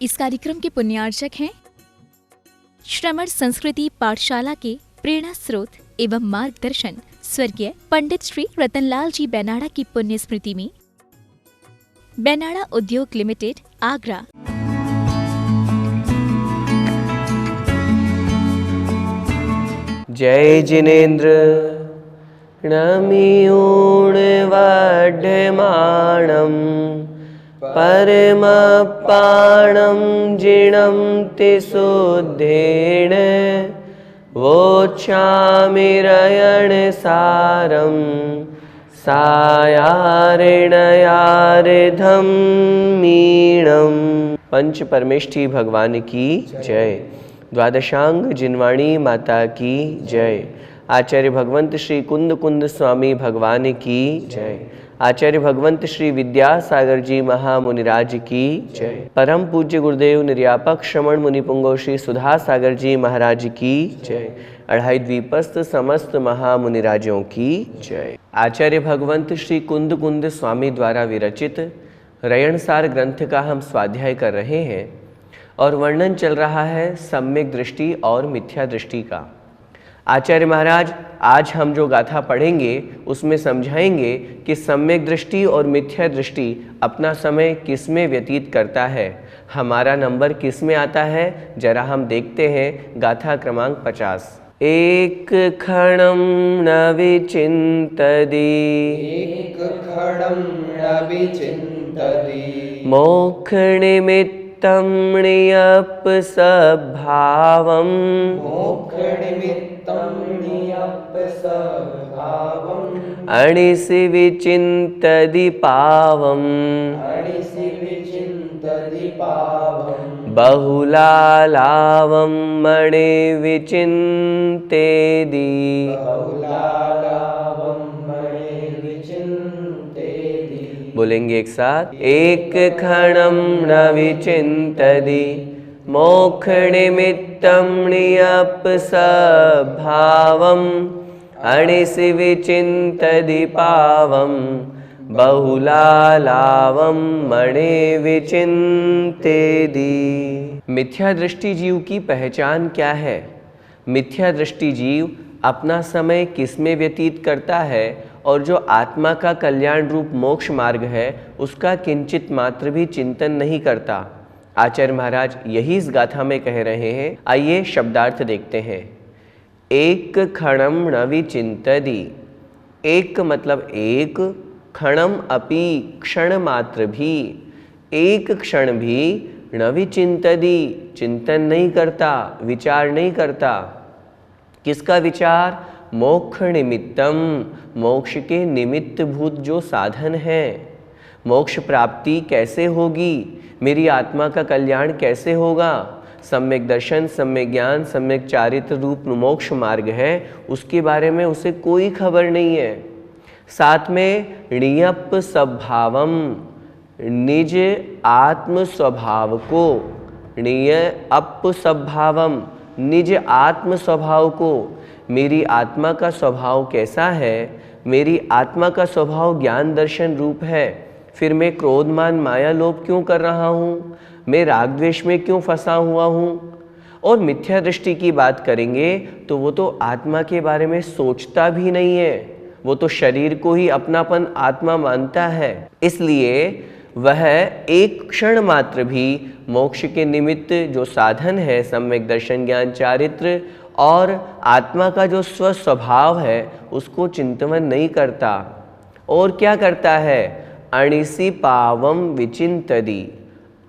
इस कार्यक्रम के पुण्यार्चक हैं श्रमण संस्कृति पाठशाला के प्रेरणा स्रोत एवं मार्गदर्शन स्वर्गीय पंडित श्री रतनलाल जी बेनाड़ा की पुण्य स्मृति में बेनाड़ा उद्योग लिमिटेड, आगरा। जय जिनेन्द्र नमियूणवढमाणं परमपाणं जिणं तिशुद्धेन वोच्छामिरयणसारं सायारिणयारिधं मीणं। पंच परमेष्ठी भगवान की जय। द्वादशांग जिनवाणी माता की जय। आचार्य भगवंत श्री कुंद कुंद स्वामी भगवान की जय। आचार्य भगवंत श्री विद्यासागर जी महामुनिराज की जय। परम पूज्य गुरुदेव निर्यापक श्रमण मुनिपुंगव श्री सुधा सागर जी महाराज की जय। अढ़ाई द्वीपस्थ समस्त महामुनिराजों की जय। आचार्य भगवंत श्री कुंद कुंद स्वामी द्वारा विरचित रयणसार ग्रंथ का हम स्वाध्याय कर रहे हैं और वर्णन चल रहा है सम्यक दृष्टि और मिथ्या दृष्टि का। आचार्य महाराज आज हम जो गाथा पढ़ेंगे उसमें समझाएंगे कि सम्यक दृष्टि और मिथ्या दृष्टि अपना समय किस में व्यतीत करता है, हमारा नंबर किस में आता है। जरा हम देखते हैं गाथा क्रमांक 50। एक क्षणं न विचिन्तति मोक्षनिमित्तं नियपसभावम् अणिसि विचिन्तति पावम् बहुलालावं मणि विचिन्तेदि। बोलेंगे एक साथ। एक क्षणं न विचिन्तति मोक्षनिमित्तं नियपसभावम् अणिसि विचिन्तति पावम् बहुलालावं मणि विचिन्तेदि। मिथ्या दृष्टि जीव की पहचान क्या है? मिथ्या दृष्टि जीव अपना समय किस में व्यतीत करता है और जो आत्मा का कल्याण रूप मोक्ष मार्ग है उसका किंचित मात्र भी चिंतन नहीं करता। आचार्य महाराज यही इस गाथा में कह रहे हैं। आइए शब्दार्थ देखते हैं। एक क्षणं न विचिन्तति। एक मतलब एक, क्षणम अपि क्षण मात्र भी, एक क्षण भी न विचिन्तति चिंतन नहीं करता, विचार नहीं करता। किसका विचार? मोक्ष निमित्तम, मोक्ष के निमित्त भूत जो साधन है। मोक्ष प्राप्ति कैसे होगी, मेरी आत्मा का कल्याण कैसे होगा, सम्यक दर्शन, सम्यक ज्ञान, सम्यक चारित्र रूप मोक्ष मार्ग है, उसके बारे में उसे कोई खबर नहीं है। साथ में नियप स्वभावम, निज आत्म स्वभाव को, नियप स्वभावम, निज आत्म स्वभाव को, मेरी आत्मा का स्वभाव कैसा है। मेरी आत्मा का स्वभाव ज्ञान दर्शन रूप है, फिर मैं क्रोध मान माया लोभ क्यों कर रहा हूँ, मैं राग द्वेष में क्यों फंसा हुआ हूँ। और मिथ्या दृष्टि की बात करेंगे तो वो तो आत्मा के बारे में सोचता भी नहीं है, वो तो शरीर को ही अपनापन आत्मा मानता है। इसलिए वह एक क्षण मात्र भी मोक्ष के निमित्त जो साधन है, सम्यक दर्शन ज्ञान चारित्र और आत्मा का जो स्वस्वभाव है उसको चिंतन नहीं करता। और क्या करता है? अणिसि पावम विचिन्तति।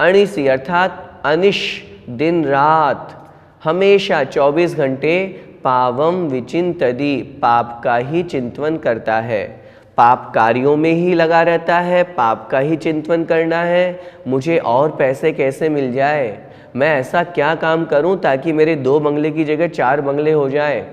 अणिसि अर्थात अनिश, दिन रात, हमेशा 24 घंटे पावम विचिन्तति, पाप का ही चिंतन करता है, पाप कार्यों में ही लगा रहता है, पाप का ही चिंतन करना है। मुझे और पैसे कैसे मिल जाए, मैं ऐसा क्या काम करूं ताकि मेरे 2 बंगले की जगह 4 बंगले हो जाए।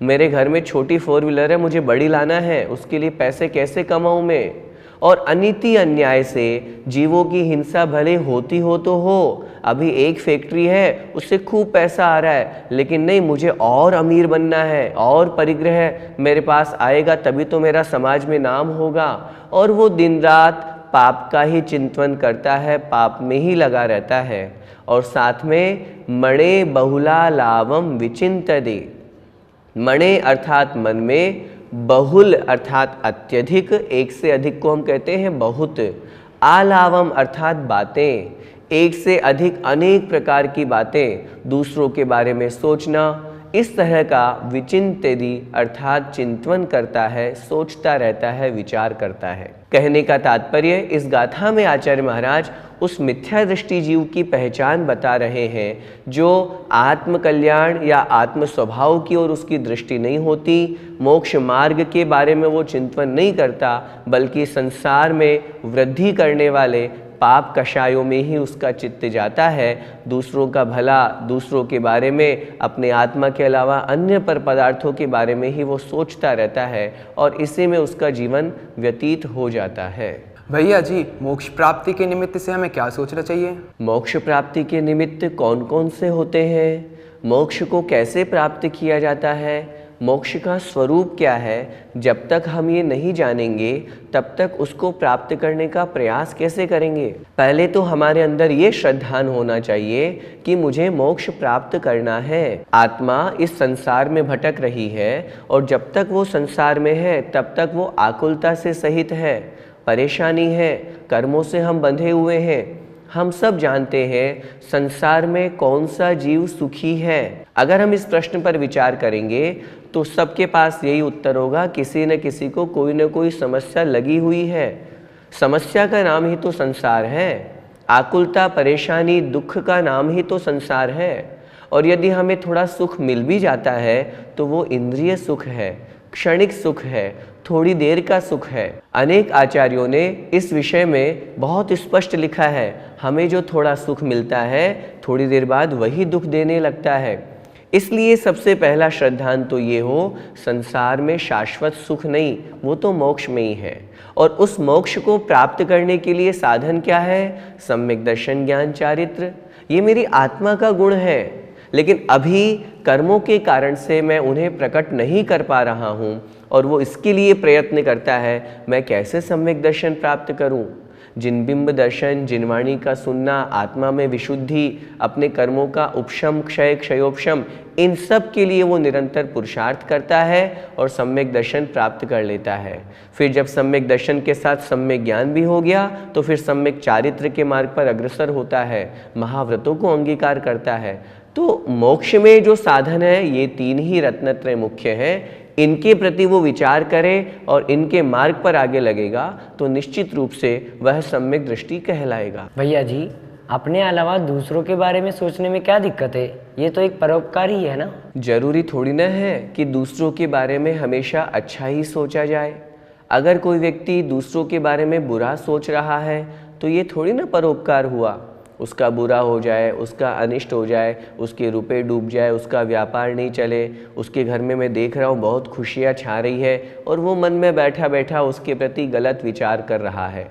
मेरे घर में छोटी 4 व्हीलर है, मुझे बड़ी लाना है, उसके लिए पैसे कैसे कमाऊं मैं। और अनीति अन्याय से जीवों की हिंसा भले होती हो तो हो, अभी एक फैक्ट्री है उससे खूब पैसा आ रहा है, लेकिन नहीं, मुझे और अमीर बनना है, और परिग्रह मेरे पास आएगा तभी तो मेरा समाज में नाम होगा। और वो दिन रात पाप का ही चिंतन करता है, पाप में ही लगा रहता है। और साथ में मणे बहुला लावम विचिंतदे, मणे अर्थात मन में, बहुल अर्थात अत्यधिक, एक से अधिक को हम कहते हैं बहुत, आलावम अर्थात बातें, एक से अधिक अनेक प्रकार की बातें, दूसरों के बारे में सोचना, इस तरह का विचिंतति अर्थात चिंतन करता है, सोचता रहता है, विचार करता है। कहने का तात्पर्य, इस गाथा में आचार्य महाराज उस मिथ्या दृष्टि जीव की पहचान बता रहे हैं जो आत्म कल्याण या आत्म स्वभाव की ओर उसकी दृष्टि नहीं होती, मोक्ष मार्ग के बारे में वो चिंतन नहीं करता, बल्कि संसार में वृद्धि करने वाले पाप कषायों में ही उसका चित्त जाता है। दूसरों का भला, दूसरों के बारे में, अपने आत्मा के अलावा अन्य पर पदार्थों के बारे में ही वो सोचता रहता है और इसी में उसका जीवन व्यतीत हो जाता है। भैया जी, मोक्ष प्राप्ति के निमित्त से हमें क्या सोचना चाहिए? मोक्ष प्राप्ति के निमित्त कौन कौन से होते हैं, मोक्ष को कैसे प्राप्त किया जाता है, मोक्ष का स्वरूप क्या है, जब तक हम ये नहीं जानेंगे तब तक उसको प्राप्त करने का प्रयास कैसे करेंगे। पहले तो हमारे अंदर ये श्रद्धान होना चाहिए कि मुझे मोक्ष प्राप्त करना है। आत्मा इस संसार में भटक रही है और जब तक वो संसार में है तब तक वो आकुलता से सहित है, परेशानी है, कर्मों से हम बंधे हुए हैं। हम सब जानते हैं संसार में कौन सा जीव सुखी है। अगर हम इस प्रश्न पर विचार करेंगे तो सबके पास यही उत्तर होगा, किसी न किसी को कोई न कोई समस्या लगी हुई है। समस्या का नाम ही तो संसार है, आकुलता, परेशानी, दुख का नाम ही तो संसार है। और यदि हमें थोड़ा सुख मिल भी जाता है तो वो इंद्रिय सुख है, क्षणिक सुख है, थोड़ी देर का सुख है। अनेक आचार्यों ने इस विषय में बहुत स्पष्ट लिखा है, हमें जो थोड़ा सुख मिलता है थोड़ी देर बाद वही दुख देने लगता है। इसलिए सबसे पहला श्रद्धान तो ये हो, संसार में शाश्वत सुख नहीं, वो तो मोक्ष में ही है। और उस मोक्ष को प्राप्त करने के लिए साधन क्या है? सम्यक दर्शन, ज्ञान, चारित्र। ये मेरी आत्मा का गुण है, लेकिन अभी कर्मों के कारण से मैं उन्हें प्रकट नहीं कर पा रहा हूँ और वो इसके लिए प्रयत्न करता है, मैं कैसे सम्यक दर्शन प्राप्त करूँ। जिन बिंब दर्शन, जिनवाणी का सुनना, आत्मा में विशुद्धि, अपने कर्मों का उपशम, क्षय, क्षयोपशम, इन सब के लिए वो निरंतर पुरुषार्थ करता है और सम्यक दर्शन प्राप्त कर लेता है। फिर जब सम्यक दर्शन के साथ सम्यक ज्ञान भी हो गया तो फिर सम्यक चारित्र के मार्ग पर अग्रसर होता है, महाव्रतों को अंगीकार करता है। तो मोक्ष में जो साधन है ये तीन ही रत्नत्रय मुख्य हैं। इनके प्रति वो विचार करे और इनके मार्ग पर आगे लगेगा तो निश्चित रूप से वह सम्यक दृष्टि कहलाएगा। भैया जी, अपने अलावा दूसरों के बारे में सोचने में क्या दिक्कत है? ये तो एक परोपकार ही है ना। जरूरी थोड़ी ना है कि दूसरों के बारे में हमेशा अच्छा ही सोचा जाए। अगर कोई व्यक्ति दूसरों के बारे में बुरा सोच रहा है तो ये थोड़ी ना परोपकार हुआ। उसका बुरा हो जाए, उसका अनिष्ट हो जाए, उसके रुपए डूब जाए, उसका व्यापार नहीं चले, उसके घर में मैं देख रहा हूँ बहुत खुशियाँ छा रही है और वो मन में बैठा बैठा उसके प्रति गलत विचार कर रहा है,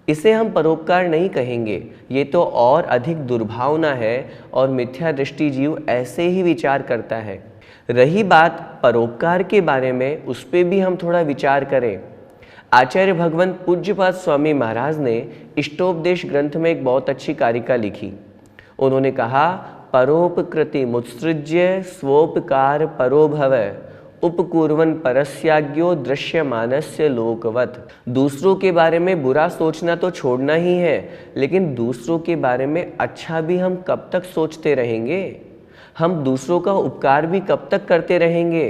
इसे हम परोपकार नहीं कहेंगे। ये तो और अधिक दुर्भावना है और मिथ्या दृष्टि जीव ऐसे ही विचार करता है। रही बात परोपकार के बारे में, उस पर भी हम थोड़ा विचार करें। आचार्य भगवंत पूज्यपाद स्वामी महाराज ने इष्टोपदेश ग्रंथ में एक बहुत अच्छी कारिका लिखी। उन्होंने कहा, परोपकृति मुत्सृज्य स्वोपकार परो भव उपकुर्वन् परस्याज्ञो दृश्यमानस्य लोकवत्। दूसरों के बारे में बुरा सोचना तो छोड़ना ही है, लेकिन दूसरों के बारे में अच्छा भी हम कब तक सोचते रहेंगे? हम दूसरों का उपकार भी कब तक करते रहेंगे?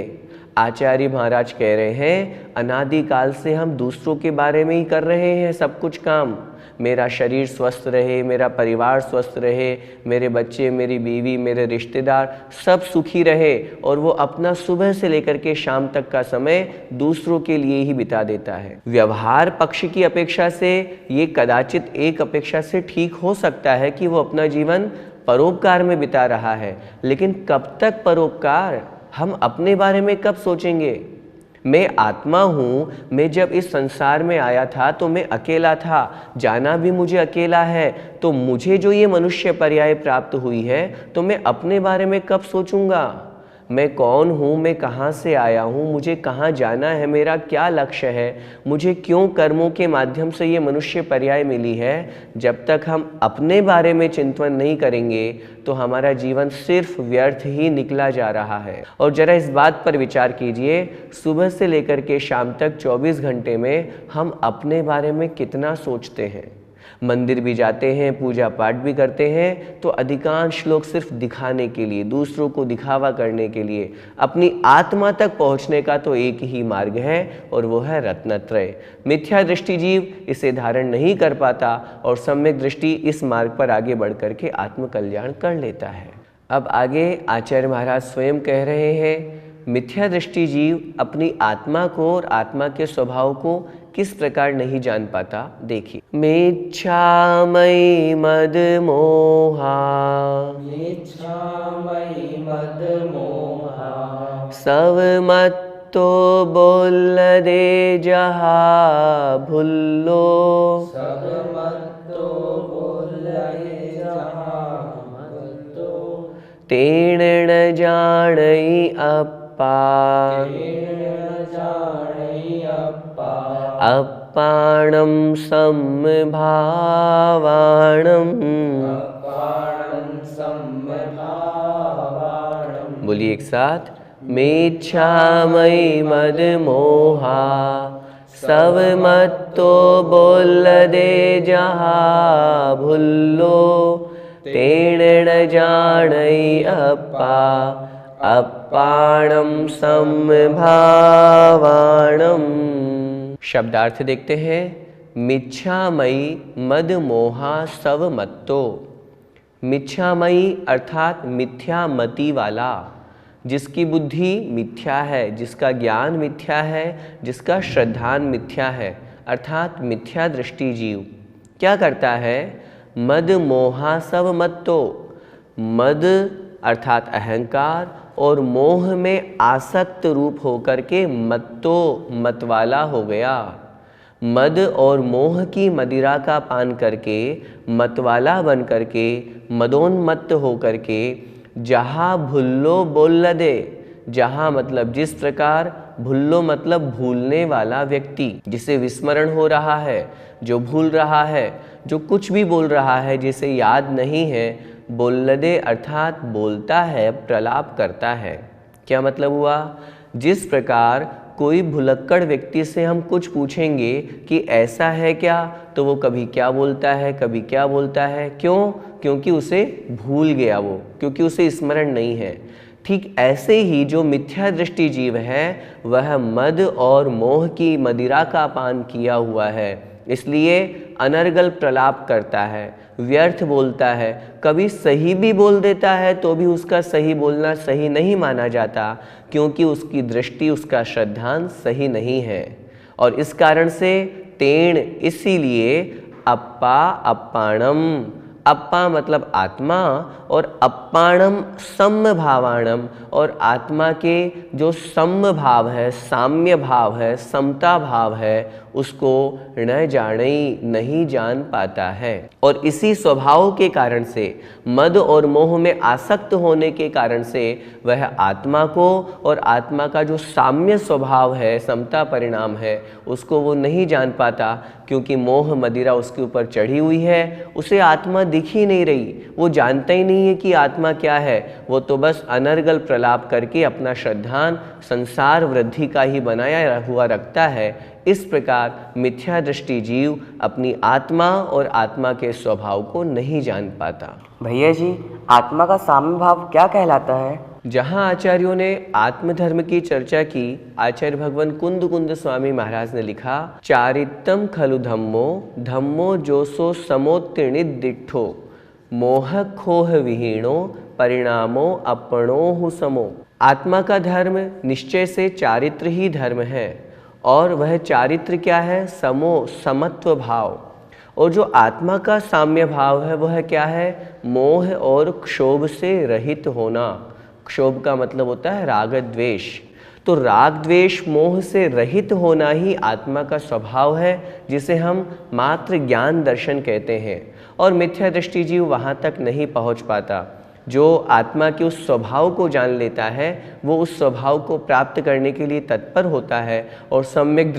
आचार्य महाराज कह रहे हैं, अनादिकाल से हम दूसरों के बारे में ही कर रहे हैं सब कुछ काम। मेरा शरीर स्वस्थ रहे, मेरा परिवार स्वस्थ रहे, मेरे बच्चे, मेरी बीवी, मेरे रिश्तेदार सब सुखी रहे, और वो अपना सुबह से लेकर के शाम तक का समय दूसरों के लिए ही बिता देता है। व्यवहार पक्ष की अपेक्षा से ये कदाचित एक अपेक्षा से ठीक हो सकता है कि वो अपना जीवन परोपकार में बिता रहा है, लेकिन कब तक परोपकार? हम अपने बारे में कब सोचेंगे? मैं आत्मा हूँ, मैं जब इस संसार में आया था तो मैं अकेला था, जाना भी मुझे अकेला है, तो मुझे जो ये मनुष्य पर्याय प्राप्त हुई है तो मैं अपने बारे में कब सोचूंगा? मैं कौन हूँ, मैं कहाँ से आया हूँ, मुझे कहाँ जाना है, मेरा क्या लक्ष्य है, मुझे क्यों कर्मों के माध्यम से ये मनुष्य पर्याय मिली है, जब तक हम अपने बारे में चिंतन नहीं करेंगे तो हमारा जीवन सिर्फ व्यर्थ ही निकला जा रहा है। और जरा इस बात पर विचार कीजिए, सुबह से लेकर के शाम तक 24 घंटे में हम अपने बारे में कितना सोचते हैं। मंदिर भी जाते हैं, पूजा पाठ भी करते हैं, तो अधिकांश लोग सिर्फ दिखाने के लिए, दूसरों को दिखावा करने के लिए, अपनी आत्मा तक पहुंचने का तो एक ही मार्ग है और वो है रत्नत्रय। मिथ्या दृष्टि जीव इसे धारण नहीं कर पाता और सम्यक दृष्टि इस मार्ग पर आगे बढ़ करके आत्म कल्याण कर लेता है। अब आगे आचार्य महाराज स्वयं कह रहे हैं, मिथ्या दृष्टि जीव अपनी आत्मा को और आत्मा के स्वभाव को किस प्रकार नहीं जान पाता, देखिए। मिच्छामयि मद मोहा सब मत्तो बोल दे जहा भुल्लो तेण न जानई अप्पा अप्पाणं समभावाणं बोलिए एक साथ। मिच्छामयि मद मोहा सब मत्तो बोल दे जहा भुल्लो तेण न जानई अप्पा अप्पाणं समभावाणं। शब्दार्थ देखते हैं। मिच्छामयि मद मोहा सव मत्तो। मिच्छामयि अर्थात मिथ्या मति वाला, जिसकी बुद्धि मिथ्या है, जिसका ज्ञान मिथ्या है, जिसका श्रद्धान मिथ्या है, अर्थात मिथ्या दृष्टि जीव क्या करता है? मद मोहा सब मत्तो। मद अर्थात अहंकार और मोह में आसक्त रूप होकर के मत्तो मतवाला हो गया। मद और मोह की मदिरा का पान करके मतवाला बन करके मदोन्मत्त हो करके जहाँ भुल्लो बोल दे, जहाँ मतलब जिस प्रकार, भुल्लो मतलब भूलने वाला व्यक्ति, जिसे विस्मरण हो रहा है, जो भूल रहा है, जो कुछ भी बोल रहा है जिसे याद नहीं है, बोल्लदे अर्थात बोलता है, प्रलाप करता है। क्या मतलब हुआ? जिस प्रकार कोई भुलक्कड़ व्यक्ति से हम कुछ पूछेंगे कि ऐसा है क्या, तो वो कभी क्या बोलता है, कभी क्या बोलता है। क्यों? क्योंकि उसे भूल गया वो, क्योंकि उसे स्मरण नहीं है। ठीक ऐसे ही जो मिथ्या दृष्टि जीव है वह मद और मोह की मदिरा का पान किया हुआ है, इसलिए अनर्गल प्रलाप करता है, व्यर्थ बोलता है। कभी सही भी बोल देता है तो भी उसका सही बोलना सही नहीं माना जाता, क्योंकि उसकी दृष्टि, उसका श्रद्धांश सही नहीं है। और इस कारण से तेण, इसीलिए अप्पा अप्पाणम, अप्पा मतलब आत्मा और अप्पाणम समभावाणम, और आत्मा के जो सम भाव है, साम्य भाव है, समता भाव है, उसको न जाने, नहीं जान पाता है। और इसी स्वभाव के कारण से, मद और मोह में आसक्त होने के कारण से वह आत्मा को और आत्मा का जो साम्य स्वभाव है, समता परिणाम है, उसको वो नहीं जान पाता, क्योंकि मोह मदिरा उसके ऊपर चढ़ी हुई है। उसे आत्मा दिख ही नहीं रही, वो जानता ही नहीं है कि आत्मा क्या है। वो तो बस अनर्गल प्रलाप करके अपना श्रद्धान संसार वृद्धि का ही बनाया हुआ रखता है। इस प्रकार मिथ्या दृष्टि जीव अपनी आत्मा और आत्मा के स्वभाव को नहीं जान पाता। भैया जी, आत्मा का साम्य भाव क्या कहलाता है? जहाँ आचार्यों ने आत्मधर्म की चर्चा की, आचार्य भगवान कुंद स्वामी महाराज ने लिखा, चारितम खलु धम्मो धम्मो जोसो समोत्तीर्णित दिठो मोह खोह विहीणो परिणामो अपणोहु समो। आत्मा का धर्म निश्चय से चारित्र ही धर्म है, और वह चारित्र क्या है? समो, समत्व भाव। और जो आत्मा का साम्य भाव है वह क्या है? मोह और क्षोभ से रहित होना। क्षोभ का मतलब होता है राग द्वेष। तो राग द्वेष मोह से रहित होना ही आत्मा का स्वभाव है, जिसे हम मात्र ज्ञान दर्शन कहते हैं। और मिथ्या दृष्टि जीव वहाँ तक नहीं पहुँच पाता। जो आत्मा के उस स्वभाव को जान लेता है वो उस स्वभाव को प्राप्त करने के लिए तत्पर होता है। और सम्यक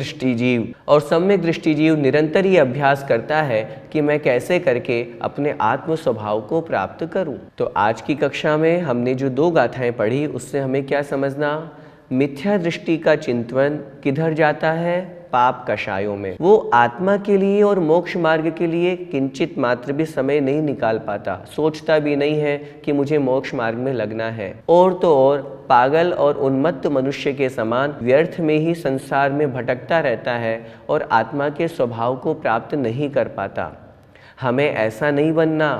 दृष्टि जीव निरंतर ये अभ्यास करता है कि मैं कैसे करके अपने आत्म स्वभाव को प्राप्त करूं। तो आज की कक्षा में हमने जो 2 गाथाएं पढ़ी उससे हमें क्या समझना, मिथ्या दृष्टि का चिंतन किधर जाता है, पाप कषायों में। वो आत्मा के लिए और मोक्ष मार्ग के लिए किंचित मात्र भी समय नहीं निकाल पाता, सोचता भी नहीं है कि मुझे मोक्ष मार्ग में लगना है। और तो और पागल और उन्मत्त मनुष्य के समान व्यर्थ में ही संसार में भटकता रहता है और आत्मा के स्वभाव को प्राप्त नहीं कर पाता। हमें ऐसा नहीं बनना,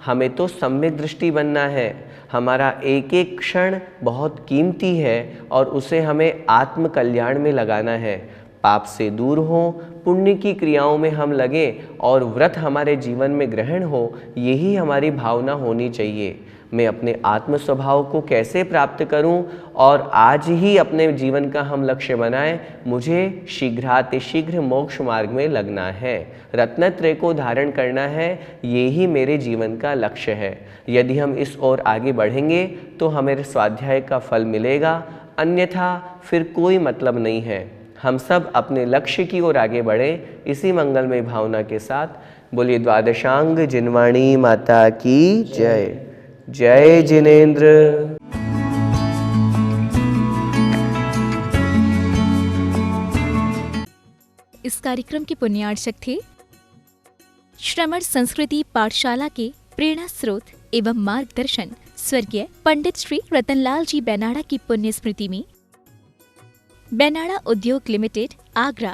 हमें तो सम्यक दृष्टि बनना है। हमारा एक एक क्षण बहुत कीमती है और उसे हमें आत्म कल्याण में लगाना है। पाप से दूर हो, पुण्य की क्रियाओं में हम लगे और व्रत हमारे जीवन में ग्रहण हो, यही हमारी भावना होनी चाहिए। मैं अपने आत्म स्वभाव को कैसे प्राप्त करूं और आज ही अपने जीवन का हम लक्ष्य बनाएं। मुझे शीघ्रातिशीघ्र मोक्ष मार्ग में लगना है, रत्नत्रय को धारण करना है, यही मेरे जीवन का लक्ष्य है। यदि हम इस ओर आगे बढ़ेंगे तो हमें स्वाध्याय का फल मिलेगा, अन्यथा फिर कोई मतलब नहीं है। हम सब अपने लक्ष्य की ओर आगे बढ़े, इसी मंगलमय भावना के साथ बोलिए द्वादशांग जिनवाणी माता की जय। जय जिनेंद्र। इस कार्यक्रम के पुण्यार्चक थे श्रमण संस्कृति पाठशाला के प्रेरणा स्रोत एवं मार्गदर्शन स्वर्गीय पंडित श्री रतनलाल जी बेनाड़ा की पुण्य स्मृति में बेनाड़ा उद्योग लिमिटेड, आगरा।